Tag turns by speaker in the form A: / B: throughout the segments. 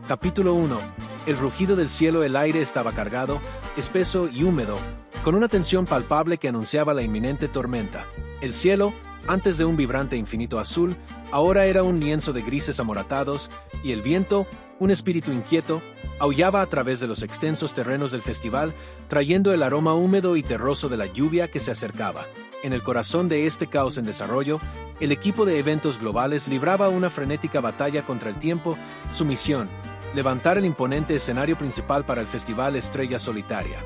A: Capítulo 1. El rugido del cielo. El aire estaba cargado, espeso y húmedo, con una tensión palpable que anunciaba la inminente tormenta. El cielo, antes de un vibrante infinito azul, ahora era un lienzo de grises amoratados, y el viento, un espíritu inquieto, aullaba a través de los extensos terrenos del festival, trayendo el aroma húmedo y terroso de la lluvia que se acercaba. En el corazón de este caos en desarrollo, el equipo de eventos globales libraba una frenética batalla contra el tiempo. Su misión: levantar el imponente escenario principal para el Festival Estrella Solitaria.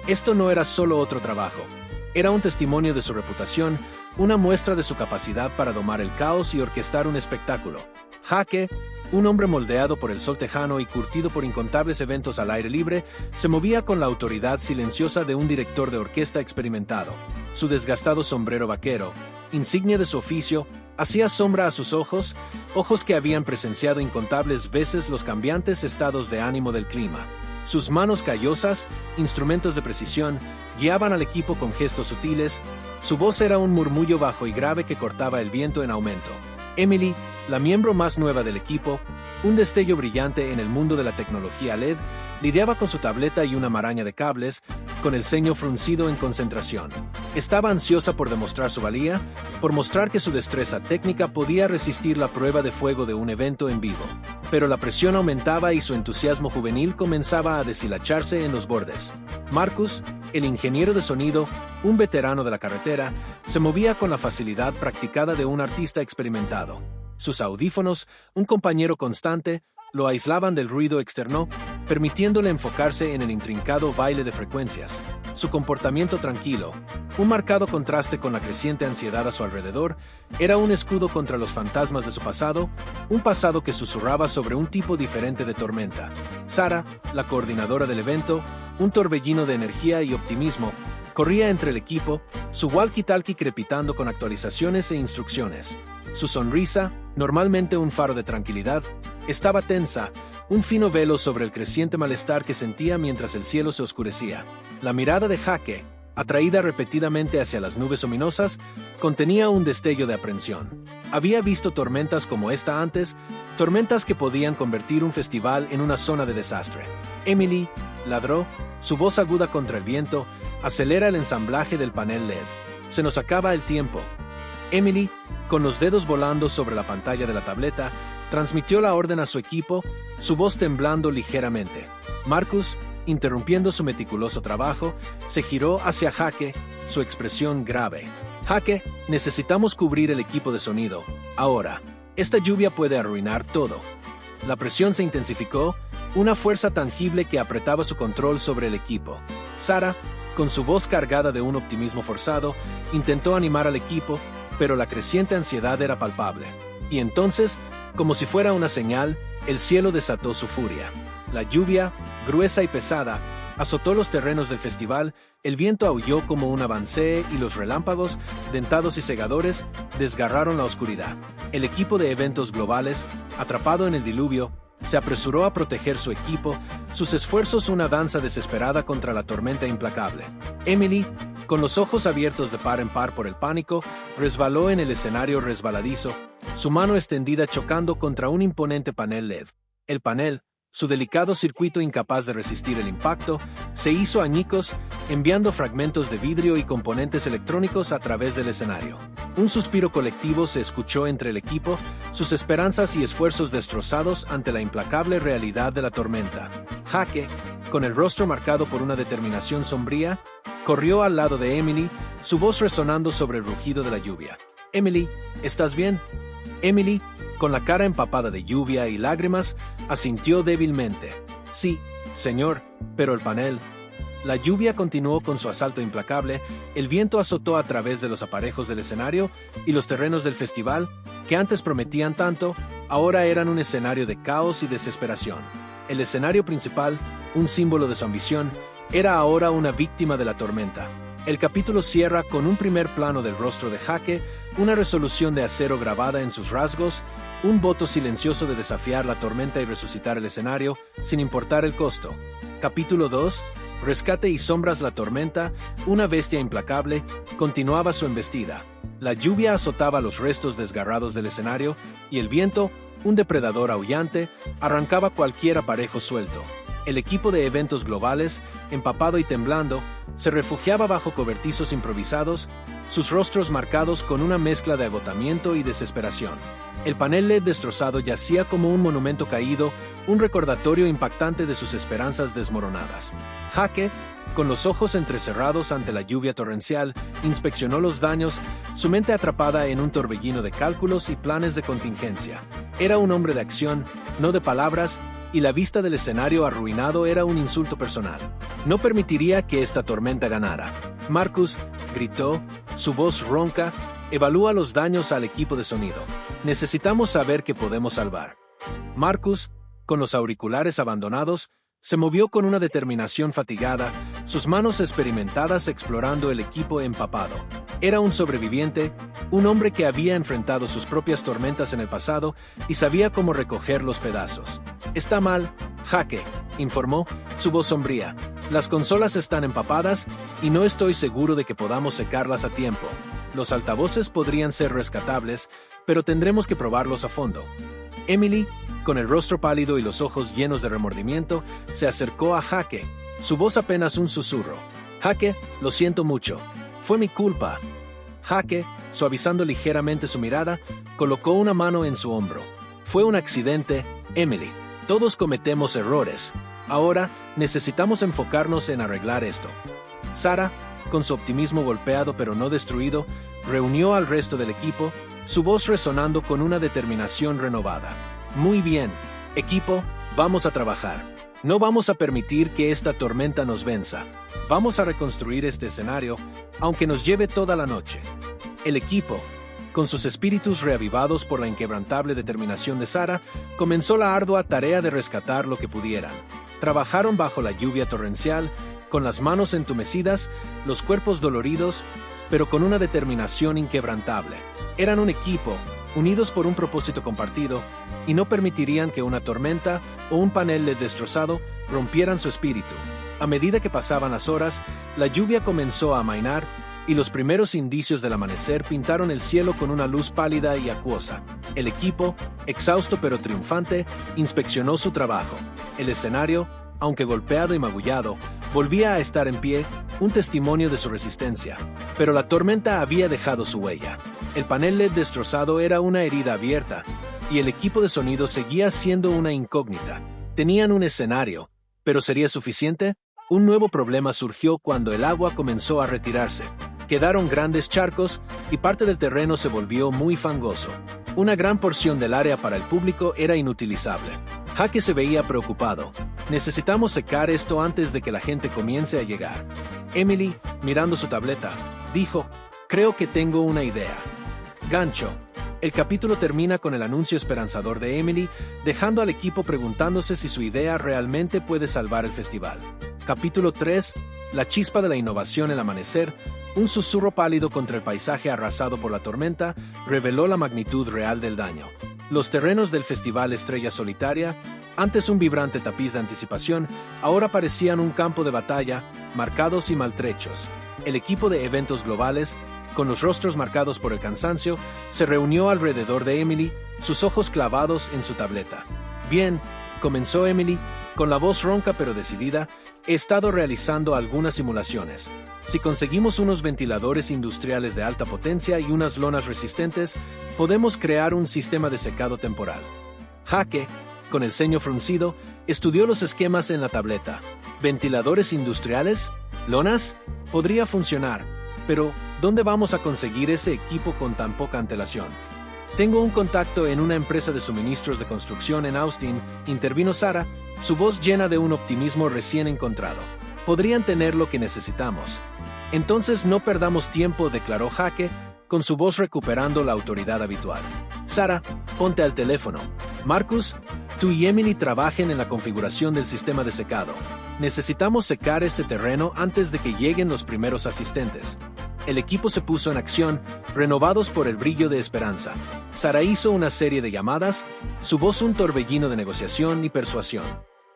A: Esto no era solo otro trabajo. Era un testimonio de su reputación, una muestra de su capacidad para domar el caos y orquestar un espectáculo. Hake, un hombre moldeado por el sol tejano y curtido por incontables eventos al aire libre, se movía con la autoridad silenciosa de un director de orquesta experimentado. Su desgastado sombrero vaquero, insignia de su oficio, hacía sombra a sus ojos, ojos que habían presenciado incontables veces los cambiantes estados de ánimo del clima. Sus manos callosas, instrumentos de precisión, guiaban al equipo con gestos sutiles. Su voz era un murmullo bajo y grave que cortaba el viento en aumento. Emily, la miembro más nueva del equipo, un destello brillante en el mundo de la tecnología LED, lidiaba con su tableta y una maraña de cables, con el ceño fruncido en concentración. Estaba ansiosa por demostrar su valía, por mostrar que su destreza técnica podía resistir la prueba de fuego de un evento en vivo. Pero la presión aumentaba y su entusiasmo juvenil comenzaba a deshilacharse en los bordes. Marcus, el ingeniero de sonido, un veterano de la carretera, se movía con la facilidad practicada de un artista experimentado. Sus audífonos, un compañero constante, lo aislaban del ruido externo, permitiéndole enfocarse en el intrincado baile de frecuencias. Su comportamiento tranquilo, un marcado contraste con la creciente ansiedad a su alrededor, era un escudo contra los fantasmas de su pasado, un pasado que susurraba sobre un tipo diferente de tormenta. Sarah, la coordinadora del evento, un torbellino de energía y optimismo, corría entre el equipo, su walkie-talkie crepitando con actualizaciones e instrucciones. Su sonrisa, normalmente un faro de tranquilidad, estaba tensa, un fino velo sobre el creciente malestar que sentía mientras el cielo se oscurecía. La mirada de Hake, atraída repetidamente hacia las nubes ominosas, contenía un destello de aprensión. Había visto tormentas como esta antes, tormentas que podían convertir un festival en una zona de desastre. Emily, ladró, su voz aguda contra el viento, acelera el ensamblaje del panel LED. Se nos acaba el tiempo. Emily, con los dedos volando sobre la pantalla de la tableta, transmitió la orden a su equipo, su voz temblando ligeramente. Marcus, interrumpiendo su meticuloso trabajo, se giró hacia Hake, su expresión grave. Hake, necesitamos cubrir el equipo de sonido. Ahora, esta lluvia puede arruinar todo. La presión se intensificó, una fuerza tangible que apretaba su control sobre el equipo. Sarah, con su voz cargada de un optimismo forzado, intentó animar al equipo, pero la creciente ansiedad era palpable. Y entonces, como si fuera una señal, el cielo desató su furia. La lluvia, gruesa y pesada, azotó los terrenos del festival, el viento aulló como un avancée y los relámpagos, dentados y cegadores, desgarraron la oscuridad. El equipo de eventos globales, atrapado en el diluvio, se apresuró a proteger su equipo, sus esfuerzos una danza desesperada contra la tormenta implacable. Emily, con los ojos abiertos de par en par por el pánico, resbaló en el escenario resbaladizo, su mano extendida chocando contra un imponente panel LED. El panel, su delicado circuito incapaz de resistir el impacto, se hizo añicos, enviando fragmentos de vidrio y componentes electrónicos a través del escenario. Un suspiro colectivo se escuchó entre el equipo, sus esperanzas y esfuerzos destrozados ante la implacable realidad de la tormenta. Hake, con el rostro marcado por una determinación sombría, corrió al lado de Emily, su voz resonando sobre el rugido de la lluvia. «Emily, ¿estás bien?» Emily, con la cara empapada de lluvia y lágrimas, asintió débilmente. «Sí, señor, pero el panel...» La lluvia continuó con su asalto implacable, el viento azotó a través de los aparejos del escenario y los terrenos del festival, que antes prometían tanto, ahora eran un escenario de caos y desesperación. El escenario principal, un símbolo de su ambición, era ahora una víctima de la tormenta. El capítulo cierra con un primer plano del rostro de Hake, una resolución de acero grabada en sus rasgos, un voto silencioso de desafiar la tormenta y resucitar el escenario, sin importar el costo. Capítulo 2. Rescate y sombras. La tormenta, una bestia implacable, continuaba su embestida. La lluvia azotaba los restos desgarrados del escenario, y el viento, Un depredador aullante arrancaba cualquier aparejo suelto. El equipo de eventos globales, empapado y temblando, se refugiaba bajo cobertizos improvisados, sus rostros marcados con una mezcla de agotamiento y desesperación. El panel LED destrozado yacía como un monumento caído, un recordatorio impactante de sus esperanzas desmoronadas. Hake, con los ojos entrecerrados ante la lluvia torrencial, inspeccionó los daños, su mente atrapada en un torbellino de cálculos y planes de contingencia. Era un hombre de acción, no de palabras, y la vista del escenario arruinado era un insulto personal. No permitiría que esta tormenta ganara. Marcus gritó, su voz ronca, evalúa los daños al equipo de sonido. Necesitamos saber qué podemos salvar. Marcus, con los auriculares abandonados, se movió con una determinación fatigada, sus manos experimentadas explorando el equipo empapado. Era un sobreviviente, un hombre que había enfrentado sus propias tormentas en el pasado y sabía cómo recoger los pedazos. Está mal, Hake, informó, su voz sombría. Las consolas están empapadas y no estoy seguro de que podamos secarlas a tiempo. Los altavoces podrían ser rescatables, pero tendremos que probarlos a fondo. Emily, con el rostro pálido y los ojos llenos de remordimiento, se acercó a Hake, su voz apenas un susurro. Hake, lo siento mucho. Fue mi culpa. Hake, suavizando ligeramente su mirada, colocó una mano en su hombro. Fue un accidente, Emily. Todos cometemos errores. Ahora, necesitamos enfocarnos en arreglar esto. Sarah, con su optimismo golpeado pero no destruido, reunió al resto del equipo, su voz resonando con una determinación renovada. Muy bien, equipo, vamos a trabajar. No vamos a permitir que esta tormenta nos venza. Vamos a reconstruir este escenario, aunque nos lleve toda la noche. El equipo, con sus espíritus reavivados por la inquebrantable determinación de Sarah, comenzó la ardua tarea de rescatar lo que pudieran. Trabajaron bajo la lluvia torrencial, con las manos entumecidas, los cuerpos doloridos, pero con una determinación inquebrantable. Eran un equipo, unidos por un propósito compartido, y no permitirían que una tormenta o un panel LED destrozado rompieran su espíritu. A medida que pasaban las horas, la lluvia comenzó a amainar, y los primeros indicios del amanecer pintaron el cielo con una luz pálida y acuosa. El equipo, exhausto pero triunfante, inspeccionó su trabajo. El escenario, aunque golpeado y magullado, volvía a estar en pie, un testimonio de su resistencia. Pero la tormenta había dejado su huella. El panel LED destrozado era una herida abierta, y el equipo de sonido seguía siendo una incógnita. Tenían un escenario, ¿pero sería suficiente? Un nuevo problema surgió cuando el agua comenzó a retirarse. Quedaron grandes charcos y parte del terreno se volvió muy fangoso. Una gran porción del área para el público era inutilizable. Hake se veía preocupado. Necesitamos secar esto antes de que la gente comience a llegar. Emily, mirando su tableta, dijo, creo que tengo una idea. Gancho. El capítulo termina con el anuncio esperanzador de Emily, dejando al equipo preguntándose si su idea realmente puede salvar el festival. Capítulo 3. La chispa de la innovación. El amanecer, un susurro pálido contra el paisaje arrasado por la tormenta, reveló la magnitud real del daño. Los terrenos del Festival Estrella Solitaria, antes un vibrante tapiz de anticipación, ahora parecían un campo de batalla, marcados y maltrechos. El equipo de eventos globales, con los rostros marcados por el cansancio, se reunió alrededor de Emily, sus ojos clavados en su tableta. Bien, comenzó Emily, con la voz ronca pero decidida, he estado realizando algunas simulaciones. Si conseguimos unos ventiladores industriales de alta potencia y unas lonas resistentes, podemos crear un sistema de secado temporal. Hake, con el ceño fruncido, estudió los esquemas en la tableta. ¿Ventiladores industriales? ¿Lonas? Podría funcionar, pero ¿dónde vamos a conseguir ese equipo con tan poca antelación? Tengo un contacto en una empresa de suministros de construcción en Austin, intervino Sarah, su voz llena de un optimismo recién encontrado. Podrían tener lo que necesitamos. Entonces no perdamos tiempo, declaró Hake, con su voz recuperando la autoridad habitual. Sarah, ponte al teléfono. Marcus, tú y Emily trabajen en la configuración del sistema de secado. Necesitamos secar este terreno antes de que lleguen los primeros asistentes. El equipo se puso en acción, renovados por el brillo de esperanza. Sarah hizo una serie de llamadas, su voz un torbellino de negociación y persuasión.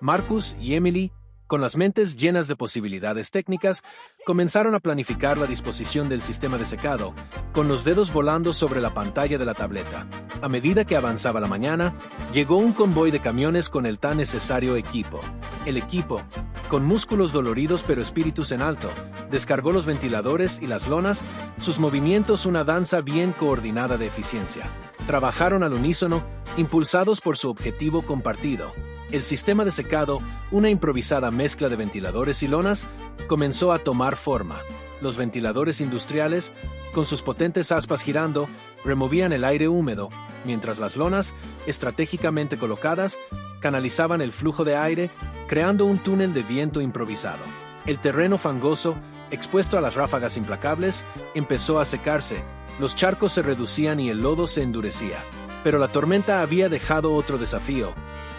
A: Marcus y Emily, Con las mentes llenas de posibilidades técnicas, comenzaron a planificar la disposición del sistema de secado, con los dedos volando sobre la pantalla de la tableta. A medida que avanzaba la mañana, llegó un convoy de camiones con el tan necesario equipo. El equipo, con músculos doloridos pero espíritus en alto, descargó los ventiladores y las lonas, sus movimientos una danza bien coordinada de eficiencia. Trabajaron al unísono, impulsados por su objetivo compartido. El sistema de secado, una improvisada mezcla de ventiladores y lonas, comenzó a tomar forma. Los ventiladores industriales, con sus potentes aspas girando, removían el aire húmedo, mientras las lonas, estratégicamente colocadas, canalizaban el flujo de aire, creando un túnel de viento improvisado. El terreno fangoso, expuesto a las ráfagas implacables, empezó a secarse, los charcos se reducían y el lodo se endurecía. Pero la tormenta había dejado otro desafío: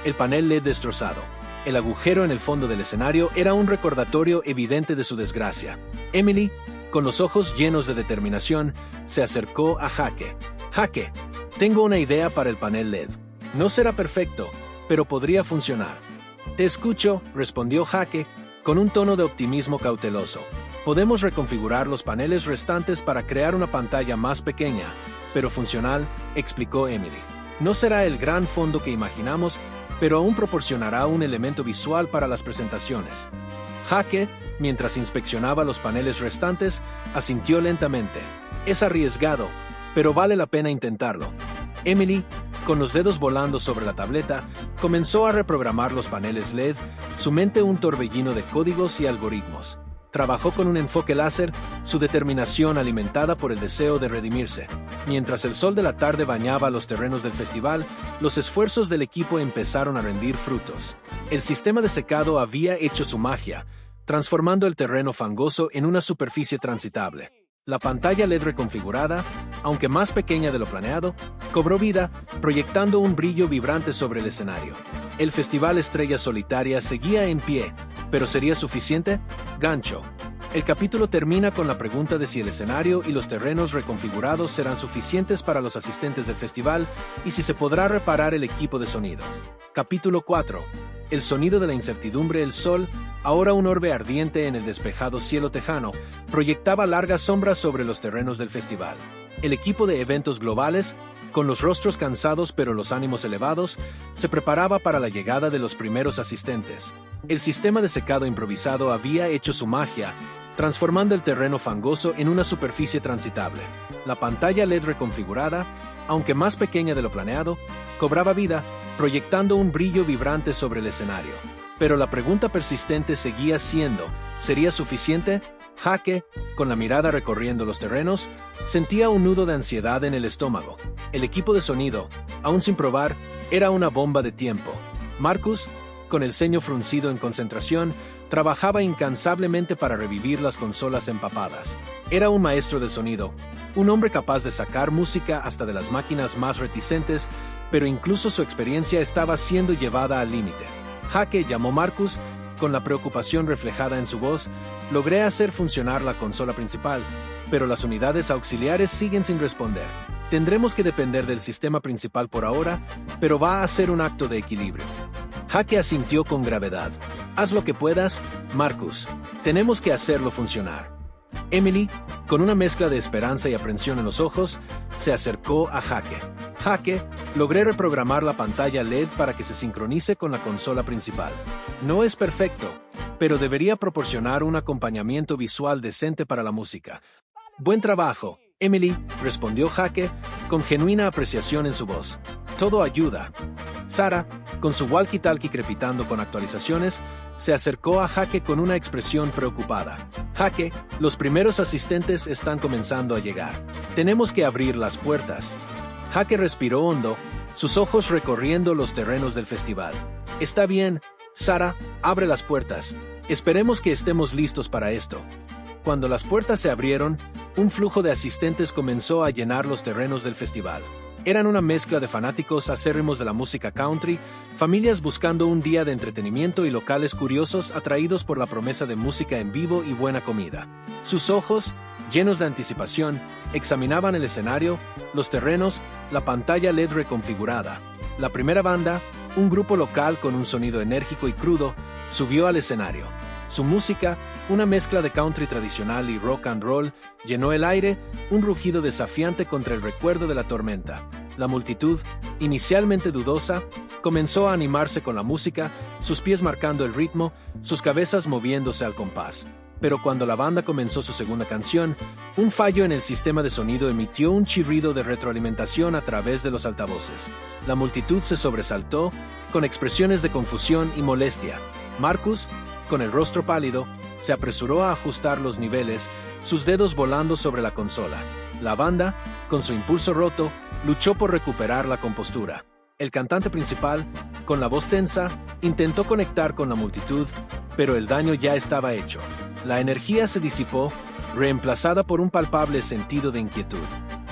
A: el panel LED destrozado. El agujero en el fondo del escenario era un recordatorio evidente de su desgracia. Emily, con los ojos llenos de determinación, se acercó a Jake. Jake, tengo una idea para el panel LED. No será perfecto, pero podría funcionar. Te escucho, respondió Jake, con un tono de optimismo cauteloso. Podemos reconfigurar los paneles restantes para crear una pantalla más pequeña, pero funcional, explicó Emily. No será el gran fondo que imaginamos, pero aún proporcionará un elemento visual para las presentaciones. Jake, mientras inspeccionaba los paneles restantes, asintió lentamente. Es arriesgado, pero vale la pena intentarlo. Emily, con los dedos volando sobre la tableta, comenzó a reprogramar los paneles LED, su mente un torbellino de códigos y algoritmos. Trabajó con un enfoque láser, su determinación alimentada por el deseo de redimirse. Mientras el sol de la tarde bañaba los terrenos del festival, los esfuerzos del equipo empezaron a rendir frutos. El sistema de secado había hecho su magia, transformando el terreno fangoso en una superficie transitable. La pantalla LED reconfigurada, aunque más pequeña de lo planeado, cobró vida, proyectando un brillo vibrante sobre el escenario. El Festival Estrella Solitaria seguía en pie, pero ¿sería suficiente? Gancho. El capítulo termina con la pregunta de si el escenario y los terrenos reconfigurados serán suficientes para los asistentes del festival y si se podrá reparar el equipo de sonido. Capítulo 4. El sonido de la incertidumbre. El sol, ahora un orbe ardiente en el despejado cielo tejano, proyectaba largas sombras sobre los terrenos del festival. El equipo de eventos globales, con los rostros cansados pero los ánimos elevados, se preparaba para la llegada de los primeros asistentes. El sistema de secado improvisado había hecho su magia, transformando el terreno fangoso en una superficie transitable. La pantalla LED reconfigurada, aunque más pequeña de lo planeado, cobraba vida, proyectando un brillo vibrante sobre el escenario. Pero la pregunta persistente seguía siendo, ¿sería suficiente? Jake, con la mirada recorriendo los terrenos, sentía un nudo de ansiedad en el estómago. El equipo de sonido, aún sin probar, era una bomba de tiempo. Marcus, con el ceño fruncido en concentración, trabajaba incansablemente para revivir las consolas empapadas. Era un maestro del sonido, un hombre capaz de sacar música hasta de las máquinas más reticentes, pero incluso su experiencia estaba siendo llevada al límite. Jake llamó Marcus, con la preocupación reflejada en su voz. Logré hacer funcionar la consola principal, pero las unidades auxiliares siguen sin responder. Tendremos que depender del sistema principal por ahora, pero va a ser un acto de equilibrio. Jake asintió con gravedad. Haz lo que puedas, Marcus. Tenemos que hacerlo funcionar. Emily, con una mezcla de esperanza y aprensión en los ojos, se acercó a Jake. Jake, logré reprogramar la pantalla LED para que se sincronice con la consola principal. No es perfecto, pero debería proporcionar un acompañamiento visual decente para la música. Buen trabajo, Emily, respondió Jake, con genuina apreciación en su voz. Todo ayuda. Sarah, con su walkie-talkie crepitando con actualizaciones, se acercó a Jake con una expresión preocupada. Jake, los primeros asistentes están comenzando a llegar. Tenemos que abrir las puertas. Jake respiró hondo, sus ojos recorriendo los terrenos del festival. Está bien, Sarah, abre las puertas. Esperemos que estemos listos para esto. Cuando las puertas se abrieron, un flujo de asistentes comenzó a llenar los terrenos del festival. Eran una mezcla de fanáticos acérrimos de la música country, familias buscando un día de entretenimiento y locales curiosos atraídos por la promesa de música en vivo y buena comida. Sus ojos, llenos de anticipación, examinaban el escenario, los terrenos, la pantalla LED reconfigurada. La primera banda, un grupo local con un sonido enérgico y crudo, subió al escenario. Su música, una mezcla de country tradicional y rock and roll, llenó el aire, un rugido desafiante contra el recuerdo de la tormenta. La multitud, inicialmente dudosa, comenzó a animarse con la música, sus pies marcando el ritmo, sus cabezas moviéndose al compás. Pero cuando la banda comenzó su segunda canción, un fallo en el sistema de sonido emitió un chirrido de retroalimentación a través de los altavoces. La multitud se sobresaltó, con expresiones de confusión y molestia. Marcus, con el rostro pálido, se apresuró a ajustar los niveles, sus dedos volando sobre la consola. La banda, con su impulso roto, luchó por recuperar la compostura. El cantante principal, con la voz tensa, intentó conectar con la multitud, pero el daño ya estaba hecho. La energía se disipó, reemplazada por un palpable sentido de inquietud.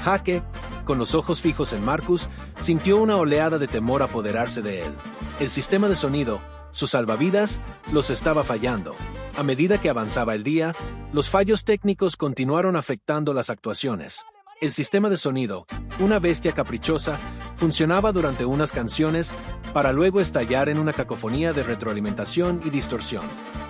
A: Jake, con los ojos fijos en Marcus, sintió una oleada de temor apoderarse de él. El sistema de sonido, su salvavidas, los estaba fallando. A medida que avanzaba el día, los fallos técnicos continuaron afectando las actuaciones. El sistema de sonido, una bestia caprichosa, funcionaba durante unas canciones para luego estallar en una cacofonía de retroalimentación y distorsión.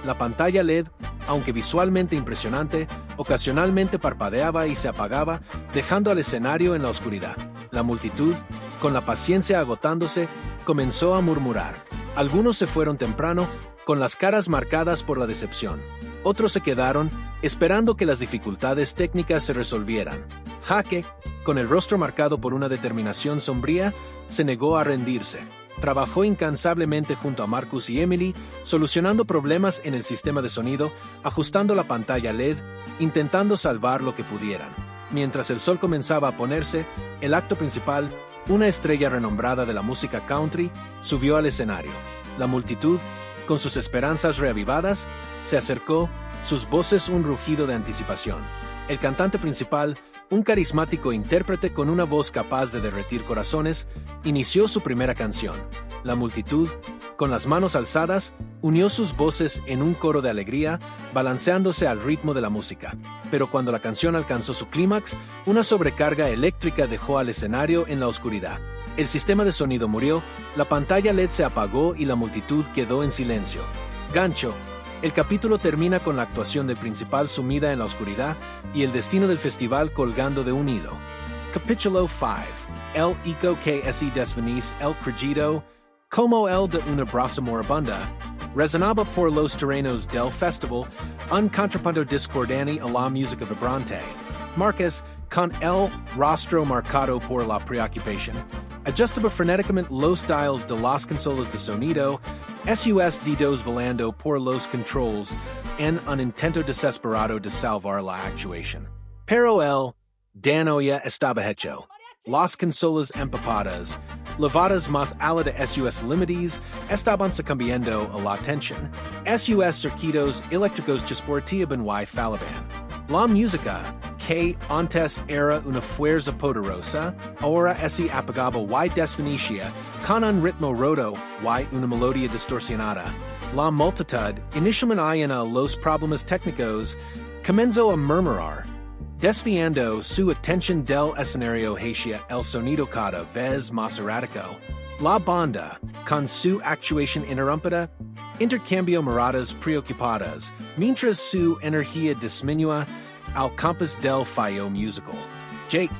A: La pantalla LED, aunque visualmente impresionante, ocasionalmente parpadeaba y se apagaba, dejando al escenario en la oscuridad. La multitud, con la paciencia agotándose, comenzó a murmurar. Algunos se fueron temprano, con las caras marcadas por la decepción. Otros se quedaron, esperando que las dificultades técnicas se resolvieran. Jake, con el rostro marcado por una determinación sombría, se negó a rendirse. Trabajó incansablemente junto a Marcus y Emily, solucionando problemas en el sistema de sonido, ajustando la pantalla LED, intentando salvar lo que pudieran. Mientras el sol comenzaba a ponerse, el acto principal, una estrella renombrada de la música country, subió al escenario. La multitud, con sus esperanzas reavivadas, se acercó, sus voces un rugido de anticipación. El cantante principal, un carismático intérprete con una voz capaz de derretir corazones, inició su primera canción. La multitud, con las manos alzadas, unió sus voces en un coro de alegría, balanceándose al ritmo de la música. Pero cuando la canción alcanzó su clímax, una sobrecarga eléctrica dejó al escenario en la oscuridad. El sistema de sonido murió, la pantalla LED se apagó y la multitud quedó en silencio. Gancho. El capítulo termina con la actuación del principal sumida en la oscuridad y el destino del festival colgando de un hilo. Capítulo 5. El eco que se desvanece el creydo, como el de una brasa moribunda, resonaba por los terrenos del festival, un contrapunto discordante a la música vibrante. Marcus, con el rostro marcado por la preocupación, ajustaba frenéticamente los dials de las consolas de sonido, sus dedos volando por los controls en un intento desesperado de salvar la actuación. Pero el daño ya estaba hecho. Las consolas empapadas, lavadas más allá de sus límites, estaban sucumbiendo a la tensión. Sus circuitos eléctricos chisportaban y fallaban. La música, que antes era una fuerza poderosa, ahora se apagaba y desvanecía con un ritmo roto y una melodía distorsionada. La multitud, inicialmente ajena a los problemas técnicos, comenzó a murmurar, desviando su atención del escenario hacia el sonido cada vez más errático. La banda, con su actuación interrumpida, intercambió miradas preocupadas, mientras su energía disminuía al compás del fallo musical. Jake,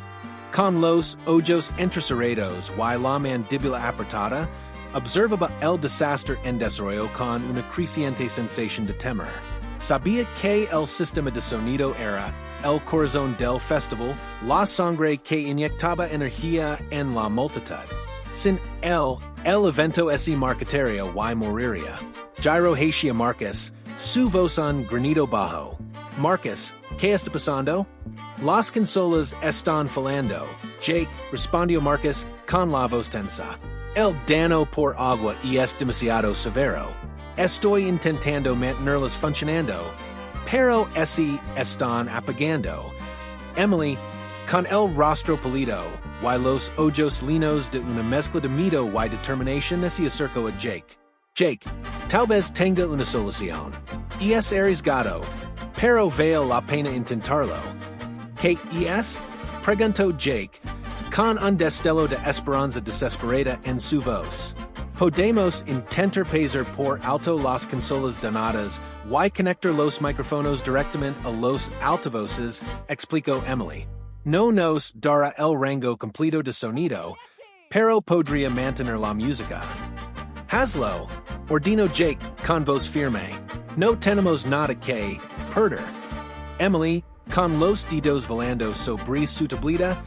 A: con los ojos entrecerrados y la mandíbula apretada, observaba el desastre en desarrollo con una creciente sensación de temor. Sabía que el sistema de sonido era el corazón del festival, la sangre que inyectaba energía en la multitud. Sin él, el evento se marcaría y moriría. Gyro hacia Marcus, su voz un granido bajo. Marcus, ¿qué está pasando? Las consolas están fallando. Jake, respondió Marcus con la voz tensa. El daño por agua es demasiado severo. Estoy intentando mantenerlas funcionando, pero se están apagando. Emily, con el rostro pálido y los ojos linos de una mezcla de miedo y determinación, se acercó a Jake. Jake, tal vez tenga una solución. Es arriesgado, pero vale la pena intentarlo. ¿Qué es? Preguntó Jake, con un destello de esperanza desesperada en su voz. Podemos intenter pasar por alto las consolas danadas y conectar los micrófonos directamente a los altavoces, explicó Emily. No nos dará el rango completo de sonido, pero podría mantener la música. Hazlo, ordinó Jake con voz firme. No tenemos nada que perder. Emily, con los dedos volando sobre su tableta,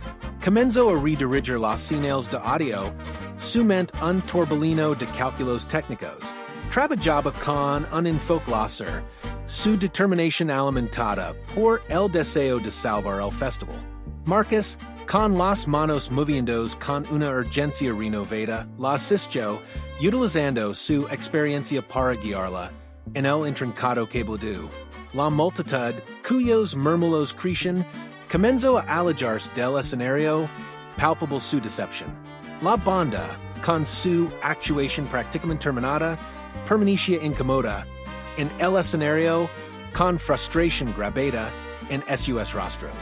A: comenzó a redirigir las señales de audio, sumamente un torbellino de cálculos técnicos. Trabajaba con un enfoque láser, su determinación alimentada por el deseo de salvar el festival. Marcus, con las manos moviéndose con una urgencia renovada, la asistió, utilizando su experiencia para guiarla en el intrincado cableado. La multitud, cuyos murmulos crecían, comenzó a alejarse del escenario, palpable su decepción. La banda, con su actuación prácticamente terminada, permanecía incómoda en el escenario, con frustración grabada en sus rostros.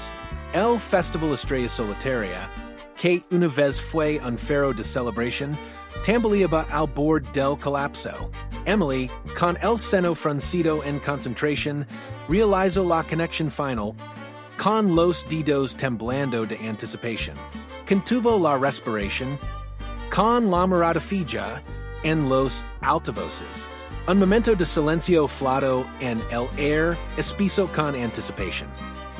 A: El Festival Estrella Solitaria, que una vez fue un faro de celebración, tambaleaba al borde del colapso. Emily, con el seno fruncido en concentración, realizó la conexión final, con los dedos temblando de anticipación. Contuvo la respiración, con la mirada fija en los altavoces. Un momento de silencio flotó en el aire, espeso con anticipación.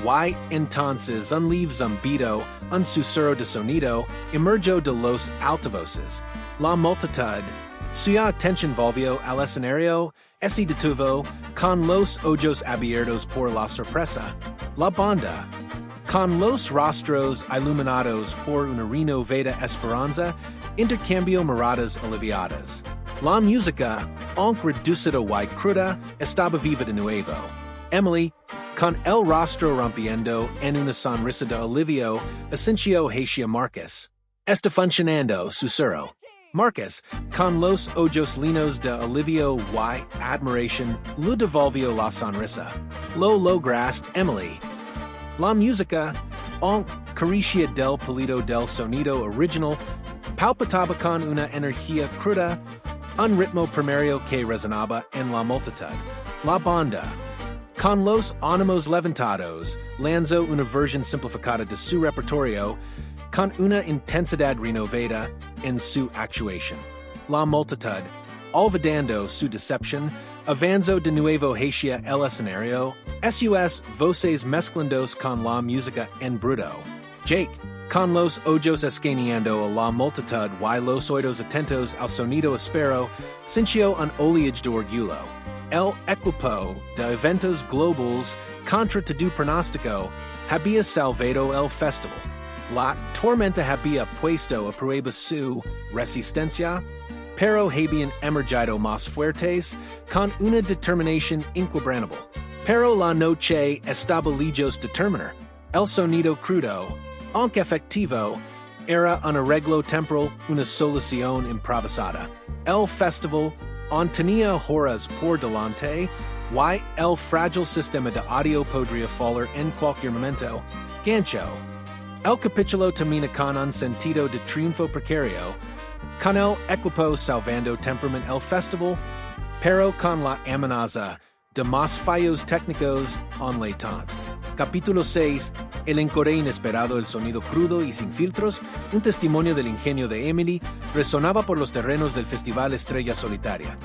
A: Y entonces un leve zumbido, un susurro de sonido, emergió de los altavoces. La multitud, su atención volvió al escenario, se detuvo, con los ojos abiertos por la sorpresa. La banda, con los rostros iluminados por una renovada esperanza, intercambió miradas aliviadas. La música, aunque reducida y cruda, estaba viva de nuevo. Emily, con el rostro rompiendo en una sonrisa de alivio, asintió hacia Marcus. Está funcionando, susurró. Marcus, con los ojos llenos de alivio y admiración, le devolvió la sonrisa. Lo lograste, Emily. La música, aunque carecía del pulido del sonido original, palpitaba con una energía cruda, un ritmo primario que resonaba en la multitud. La banda, con los ánimos levantados, lanzó una versión simplificada de su repertorio, con una intensidad renovada en su actuación. La multitud, olvidando su decepción, avanzó de nuevo hacia el escenario, sus voces mezclándose con la música en bruto. Jake, con los ojos escaneando a la multitud y los oídos atentos al sonido áspero, sintió un oleaje de orgullo. El equipo de eventos globales contra todo pronóstico había salvado el festival. La tormenta había puesto a prueba su resistencia, pero habían emergido más fuertes con una determinación inquebrantable. Pero la noche estaba lejos de terminar. El sonido crudo, aunque efectivo, era un arreglo temporal, una solución improvisada. El festival aún tenía horas por delante, y el frágil sistema de audio podría fallar en cualquier momento. Gancho. El capítulo termina con un sentido de triunfo precario, con el equipo salvando temporalmente el festival, pero con la amenaza de más fallos técnicos en l'attente. Capítulo 6. El encore inesperado, el sonido crudo y sin filtros, un testimonio del ingenio de Emily, resonaba por los terrenos del Festival Estrella Solitaria.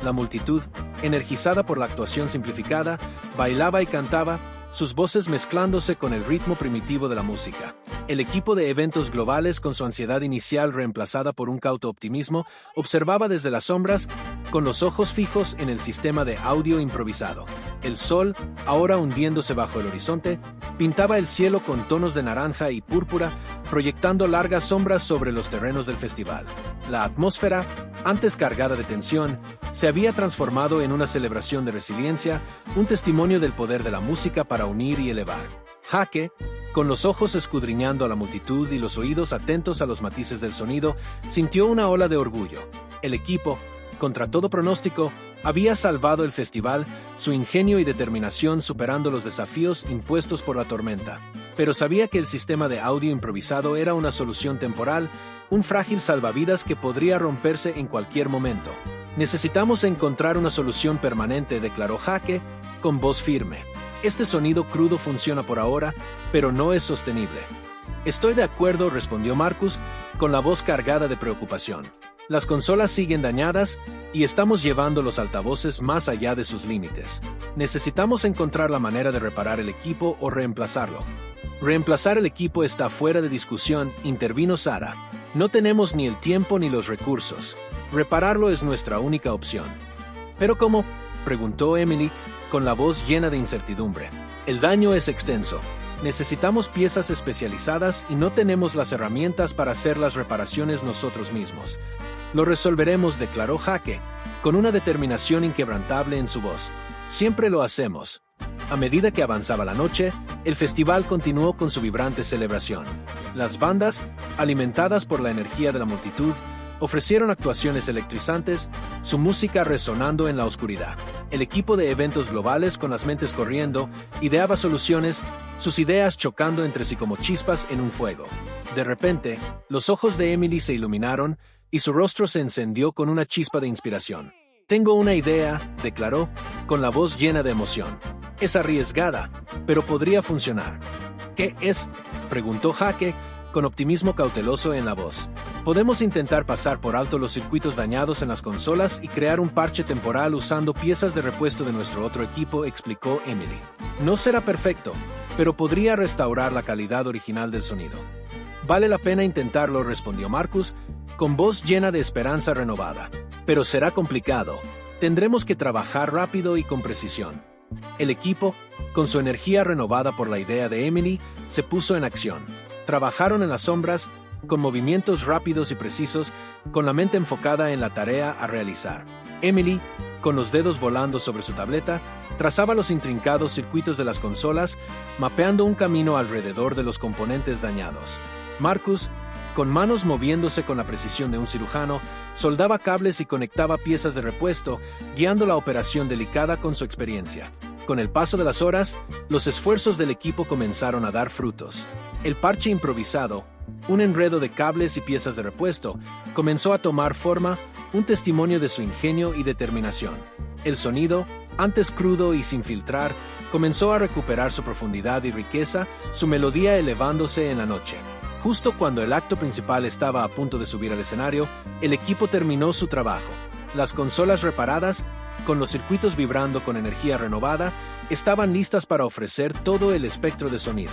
A: La multitud, energizada por la actuación simplificada, bailaba y cantaba, sus voces mezclándose con el ritmo primitivo de la música. El equipo de eventos globales, con su ansiedad inicial reemplazada por un cauto optimismo, observaba desde las sombras, con los ojos fijos en el sistema de audio improvisado. El sol, ahora hundiéndose bajo el horizonte, pintaba el cielo con tonos de naranja y púrpura, proyectando largas sombras sobre los terrenos del festival. La atmósfera, antes cargada de tensión, se había transformado en una celebración de resiliencia, un testimonio del poder de la música para unir y elevar. Jaque, con los ojos escudriñando a la multitud y los oídos atentos a los matices del sonido, sintió una ola de orgullo. El equipo, contra todo pronóstico, había salvado el festival, su ingenio y determinación superando los desafíos impuestos por la tormenta. pero sabía que el sistema de audio improvisado era una solución temporal, un frágil salvavidas que podría romperse en cualquier momento. Necesitamos encontrar una solución permanente, declaró Jake, con voz firme. Este sonido crudo funciona por ahora, pero no es sostenible. Estoy de acuerdo, respondió Marcus, con la voz cargada de preocupación. Las consolas siguen dañadas y estamos llevando los altavoces más allá de sus límites. Necesitamos encontrar la manera de reparar el equipo o reemplazarlo. Reemplazar el equipo está fuera de discusión, intervino Sarah. No tenemos ni el tiempo ni los recursos. Repararlo es nuestra única opción. ¿Pero cómo?, preguntó Emily, con la voz llena de incertidumbre. El daño es extenso. Necesitamos piezas especializadas y no tenemos las herramientas para hacer las reparaciones nosotros mismos. Lo resolveremos, declaró Jake, con una determinación inquebrantable en su voz. Siempre lo hacemos. A medida que avanzaba la noche, el festival continuó con su vibrante celebración. Las bandas, alimentadas por la energía de la multitud, ofrecieron actuaciones electrizantes, su música resonando en la oscuridad. El equipo de eventos globales, con las mentes corriendo, ideaba soluciones, sus ideas chocando entre sí como chispas en un fuego. De repente, los ojos de Emily se iluminaron y su rostro se encendió con una chispa de inspiración. Tengo una idea, declaró, con la voz llena de emoción. Es arriesgada, pero podría funcionar. ¿Qué es?, preguntó Jake, con optimismo cauteloso en la voz. Podemos intentar pasar por alto los circuitos dañados en las consolas y crear un parche temporal usando piezas de repuesto de nuestro otro equipo, explicó Emily. No será perfecto, pero podría restaurar la calidad original del sonido. Vale la pena intentarlo, respondió Marcus, con voz llena de esperanza renovada. Pero será complicado. Tendremos que trabajar rápido y con precisión. El equipo, con su energía renovada por la idea de Emily, se puso en acción. Trabajaron en las sombras, con movimientos rápidos y precisos, con la mente enfocada en la tarea a realizar. Emily, con los dedos volando sobre su tableta, trazaba los intrincados circuitos de las consolas, mapeando un camino alrededor de los componentes dañados. Marcus, con manos moviéndose con la precisión de un cirujano, soldaba cables y conectaba piezas de repuesto, guiando la operación delicada con su experiencia. Con el paso de las horas, los esfuerzos del equipo comenzaron a dar frutos. El parche improvisado, un enredo de cables y piezas de repuesto, comenzó a tomar forma, un testimonio de su ingenio y determinación. El sonido, antes crudo y sin filtrar, comenzó a recuperar su profundidad y riqueza, su melodía elevándose en la noche. Justo cuando el acto principal estaba a punto de subir al escenario, el equipo terminó su trabajo. Las consolas reparadas, con los circuitos vibrando con energía renovada, estaban listas para ofrecer todo el espectro de sonido.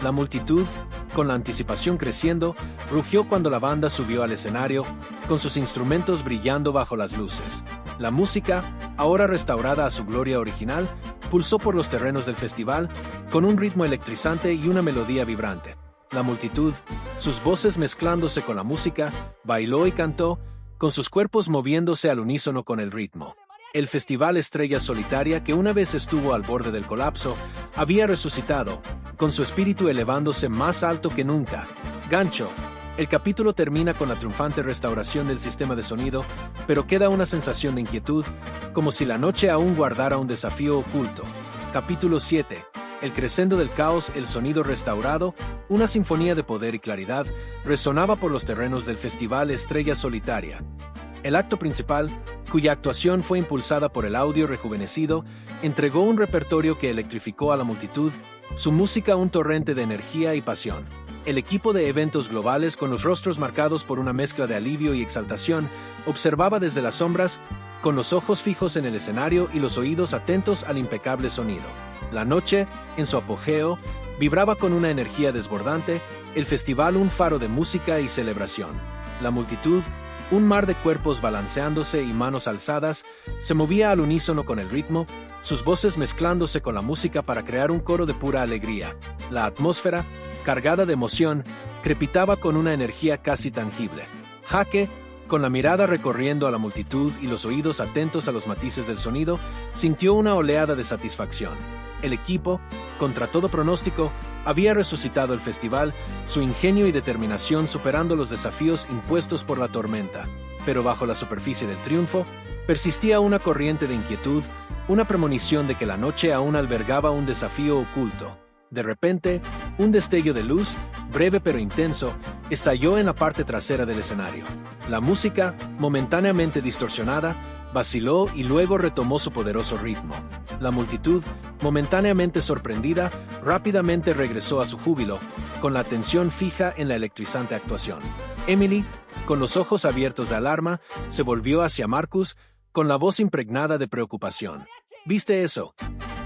A: La multitud, con la anticipación creciendo, rugió cuando la banda subió al escenario, con sus instrumentos brillando bajo las luces. La música, ahora restaurada a su gloria original, pulsó por los terrenos del festival, con un ritmo electrizante y una melodía vibrante. La multitud, sus voces mezclándose con la música, bailó y cantó, con sus cuerpos moviéndose al unísono con el ritmo. El festival Estrella Solitaria, que una vez estuvo al borde del colapso, había resucitado, con su espíritu elevándose más alto que nunca. Gancho. El capítulo termina con la triunfante restauración del sistema de sonido, pero queda una sensación de inquietud, como si la noche aún guardara un desafío oculto. Capítulo 7. El crescendo del caos, el sonido restaurado, una sinfonía de poder y claridad, resonaba por los terrenos del festival Estrella Solitaria. El acto principal, cuya actuación fue impulsada por el audio rejuvenecido, entregó un repertorio que electrificó a la multitud, su música un torrente de energía y pasión. El equipo de eventos globales, con los rostros marcados por una mezcla de alivio y exaltación, observaba desde las sombras, con los ojos fijos en el escenario y los oídos atentos al impecable sonido. La noche, en su apogeo, vibraba con una energía desbordante, el festival un faro de música y celebración. La multitud, un mar de cuerpos balanceándose y manos alzadas, se movía al unísono con el ritmo, sus voces mezclándose con la música para crear un coro de pura alegría. La atmósfera, cargada de emoción, crepitaba con una energía casi tangible. Jake, con la mirada recorriendo a la multitud y los oídos atentos a los matices del sonido, sintió una oleada de satisfacción. El equipo, contra todo pronóstico, había resucitado el festival, su ingenio y determinación superando los desafíos impuestos por la tormenta. Pero bajo la superficie del triunfo, persistía una corriente de inquietud, una premonición de que la noche aún albergaba un desafío oculto. De repente, Un destello de luz, breve pero intenso, estalló en la parte trasera del escenario. La música, momentáneamente distorsionada, vaciló y luego retomó su poderoso ritmo. La multitud, momentáneamente sorprendida, rápidamente regresó a su júbilo, con la atención fija en la electrizante actuación. Emily, con los ojos abiertos de alarma, se volvió hacia Marcus, con la voz impregnada de preocupación. ¿Viste eso?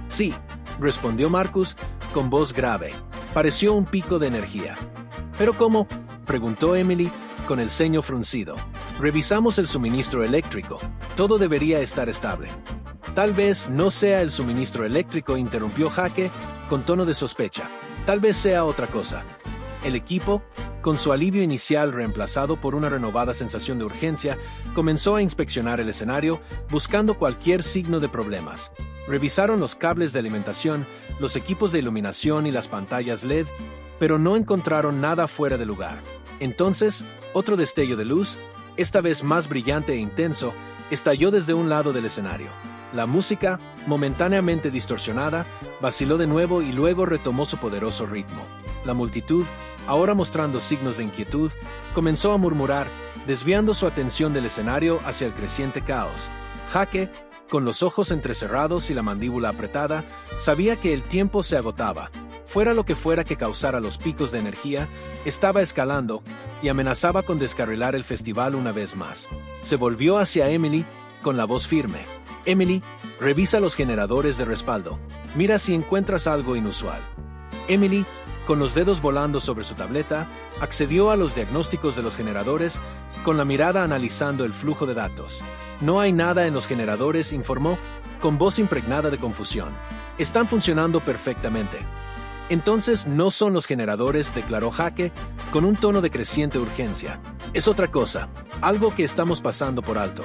A: Sí, respondió Marcus, con voz grave. Pareció un pico de energía. ¿Pero cómo?, preguntó Emily, con el ceño fruncido. Revisamos el suministro eléctrico. Todo debería estar estable. Tal vez no sea el suministro eléctrico, interrumpió Jake, con tono de sospecha. Tal vez sea otra cosa. El equipo, con su alivio inicial reemplazado por una renovada sensación de urgencia, comenzó a inspeccionar el escenario, buscando cualquier signo de problemas. Revisaron los cables de alimentación, los equipos de iluminación y las pantallas LED, pero no encontraron nada fuera de lugar. Entonces, otro destello de luz, esta vez más brillante e intenso, estalló desde un lado del escenario. La música, momentáneamente distorsionada, vaciló de nuevo y luego retomó su poderoso ritmo. La multitud, ahora mostrando signos de inquietud, comenzó a murmurar, desviando su atención del escenario hacia el creciente caos. Jake, con los ojos entrecerrados y la mandíbula apretada, sabía que el tiempo se agotaba. Fuera lo que fuera que causara los picos de energía, estaba escalando y amenazaba con descarrilar el festival una vez más. Se volvió hacia Emily, con la voz firme. Emily, revisa los generadores de respaldo. Mira si encuentras algo inusual. Emily, con los dedos volando sobre su tableta, accedió a los diagnósticos de los generadores, con la mirada analizando el flujo de datos. No hay nada en los generadores, informó, con voz impregnada de confusión. Están funcionando perfectamente. Entonces no son los generadores, declaró Jake, con un tono de creciente urgencia. Es otra cosa, algo que estamos pasando por alto.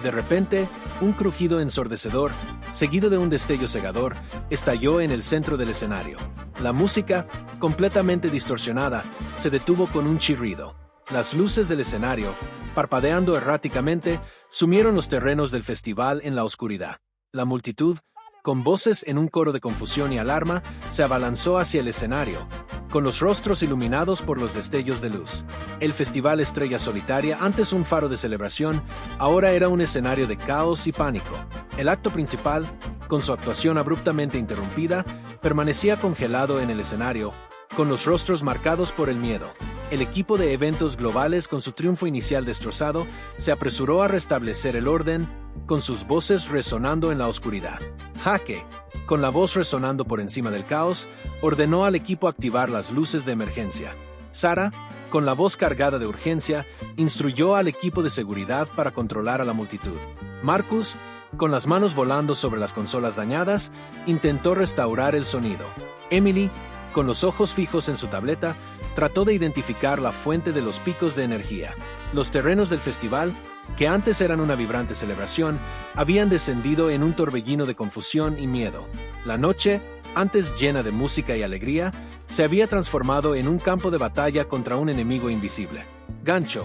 A: De repente, un crujido ensordecedor, seguido de un destello cegador, estalló en el centro del escenario. La música, completamente distorsionada, se detuvo con un chirrido. Las luces del escenario, parpadeando erráticamente, sumieron los terrenos del festival en la oscuridad. La multitud, con voces en un coro de confusión y alarma, se abalanzó hacia el escenario, con los rostros iluminados por los destellos de luz. El festival Estrella Solitaria, antes un faro de celebración, ahora era un escenario de caos y pánico. El acto principal, con su actuación abruptamente interrumpida, permanecía congelado en el escenario, con los rostros marcados por el miedo. El equipo de eventos globales, con su triunfo inicial destrozado, se apresuró a restablecer el orden, con sus voces resonando en la oscuridad. Jake, con la voz resonando por encima del caos, ordenó al equipo activar las luces de emergencia. Sarah, con la voz cargada de urgencia, instruyó al equipo de seguridad para controlar a la multitud. Marcus, con las manos volando sobre las consolas dañadas, intentó restaurar el sonido. Emily, con los ojos fijos en su tableta, trató de identificar la fuente de los picos de energía. Los terrenos del festival, que antes eran una vibrante celebración, habían descendido en un torbellino de confusión y miedo. La noche, antes llena de música y alegría, se había transformado en un campo de batalla contra un enemigo invisible. Gancho.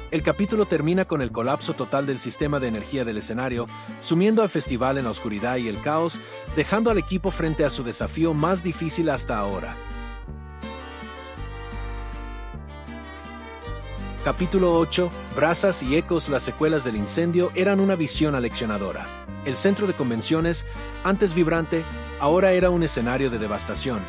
A: El capítulo termina con el colapso total del sistema de energía del escenario, sumiendo al festival en la oscuridad y el caos, dejando al equipo frente a su desafío más difícil hasta ahora. Capítulo 8. Brasas y ecos. Las secuelas del incendio eran una visión aleccionadora. El centro de convenciones, antes vibrante, ahora era un escenario de devastación.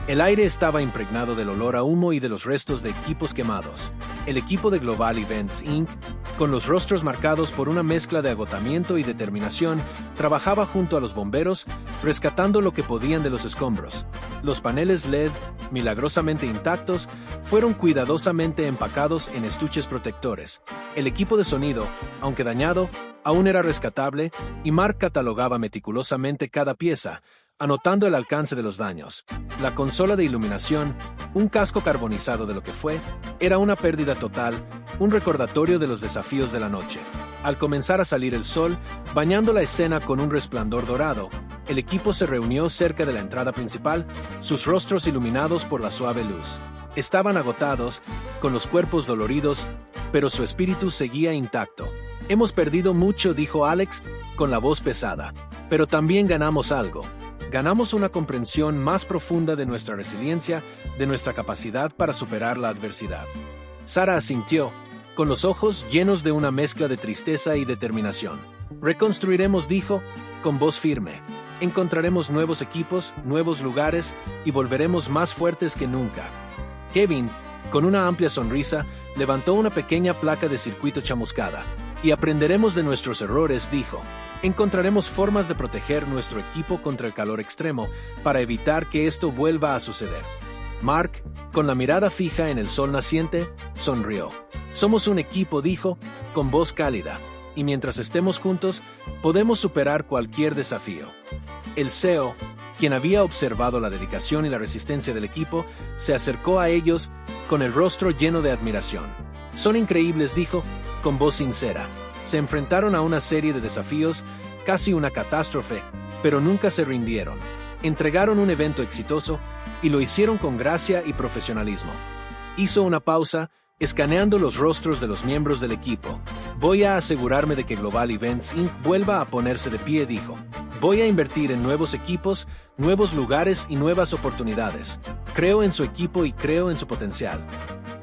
A: El aire estaba impregnado del olor a humo y de los restos de equipos quemados. El equipo de Global Events Inc., con los rostros marcados por una mezcla de agotamiento y determinación, trabajaba junto a los bomberos, rescatando lo que podían de los escombros. Los paneles LED, milagrosamente intactos, fueron cuidadosamente empacados en estuches protectores. El equipo de sonido, aunque dañado, aún era rescatable, y Mark catalogaba meticulosamente cada pieza, anotando el alcance de los daños. La consola de iluminación, un casco carbonizado de lo que fue, era una pérdida total, un recordatorio de los desafíos de la noche. Al comenzar a salir el sol, bañando la escena con un resplandor dorado, el equipo se reunió cerca de la entrada principal, sus rostros iluminados por la suave luz. Estaban agotados, con los cuerpos doloridos, pero su espíritu seguía intacto. Hemos perdido mucho, dijo Alex, con la voz pesada, pero también ganamos algo. Ganamos una comprensión más profunda de nuestra resiliencia, de nuestra capacidad para superar la adversidad. Sara asintió, con los ojos llenos de una mezcla de tristeza y determinación. Reconstruiremos, dijo, con voz firme. Encontraremos nuevos equipos, nuevos lugares y volveremos más fuertes que nunca. Kevin, con una amplia sonrisa, levantó una pequeña placa de circuito chamuscada. Y aprenderemos de nuestros errores, dijo. Encontraremos formas de proteger nuestro equipo contra el calor extremo para evitar que esto vuelva a suceder. Mark, con la mirada fija en el sol naciente, sonrió. Somos un equipo, dijo, con voz cálida, y mientras estemos juntos, podemos superar cualquier desafío. El CEO, quien había observado la dedicación y la resistencia del equipo, se acercó a ellos con el rostro lleno de admiración. Son increíbles, dijo, con voz sincera. Se enfrentaron a una serie de desafíos, casi una catástrofe, pero nunca se rindieron. Entregaron un evento exitoso y lo hicieron con gracia y profesionalismo. Hizo una pausa, escaneando los rostros de los miembros del equipo. Voy a asegurarme de que Global Events Inc. vuelva a ponerse de pie, dijo. Voy a invertir en nuevos equipos, nuevos lugares y nuevas oportunidades. Creo en su equipo y creo en su potencial.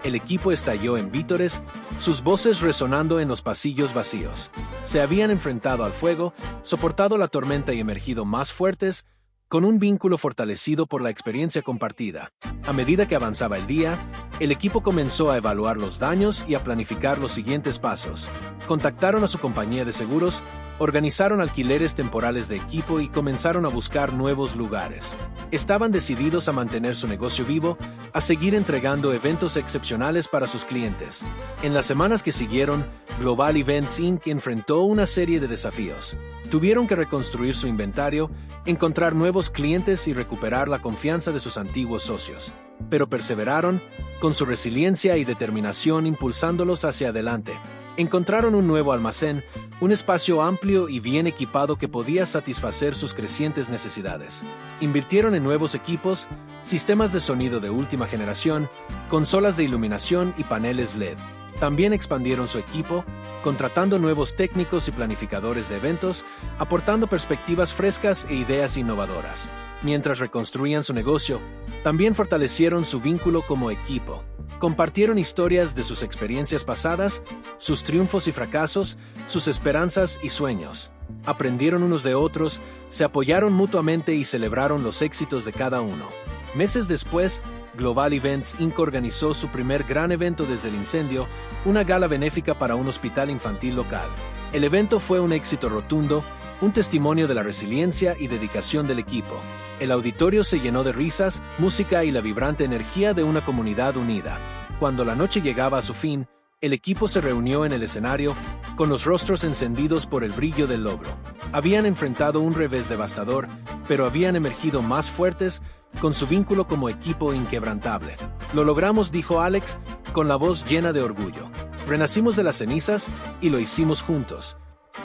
A: El equipo estalló en vítores, sus voces resonando en los pasillos vacíos. Se habían enfrentado al fuego, soportado la tormenta y emergido más fuertes, con un vínculo fortalecido por la experiencia compartida. A medida que avanzaba el día, el equipo comenzó a evaluar los daños y a planificar los siguientes pasos. Contactaron a su compañía de seguros, organizaron alquileres temporales de equipo y comenzaron a buscar nuevos lugares. Estaban decididos a mantener su negocio vivo, a seguir entregando eventos excepcionales para sus clientes. En las semanas que siguieron, Global Events Inc. enfrentó una serie de desafíos. Tuvieron que reconstruir su inventario, encontrar nuevos clientes y recuperar la confianza de sus antiguos socios. Pero perseveraron, con su resiliencia y determinación impulsándolos hacia adelante. Encontraron un nuevo almacén, un espacio amplio y bien equipado que podía satisfacer sus crecientes necesidades. Invirtieron en nuevos equipos, sistemas de sonido de última generación, consolas de iluminación y paneles LED. También expandieron su equipo, contratando nuevos técnicos y planificadores de eventos, aportando perspectivas frescas e ideas innovadoras. Mientras reconstruían su negocio, también fortalecieron su vínculo como equipo. Compartieron historias de sus experiencias pasadas, sus triunfos y fracasos, sus esperanzas y sueños. Aprendieron unos de otros, se apoyaron mutuamente y celebraron los éxitos de cada uno. Meses después, Global Events Inc. organizó su primer gran evento desde el incendio, una gala benéfica para un hospital infantil local. El evento fue un éxito rotundo, un testimonio de la resiliencia y dedicación del equipo. El auditorio se llenó de risas, música y la vibrante energía de una comunidad unida. Cuando la noche llegaba a su fin, el equipo se reunió en el escenario, con los rostros encendidos por el brillo del logro. Habían enfrentado un revés devastador, pero habían emergido más fuertes, con su vínculo como equipo inquebrantable. Lo logramos, dijo Alex, con la voz llena de orgullo. Renacimos de las cenizas y lo hicimos juntos.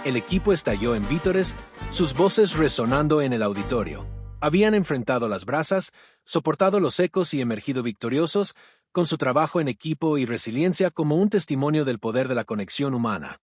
A: El equipo estalló en vítores, sus voces resonando en el auditorio. Habían enfrentado las brasas, soportado los ecos y emergido victoriosos, con su trabajo en equipo y resiliencia como un testimonio del poder de la conexión humana.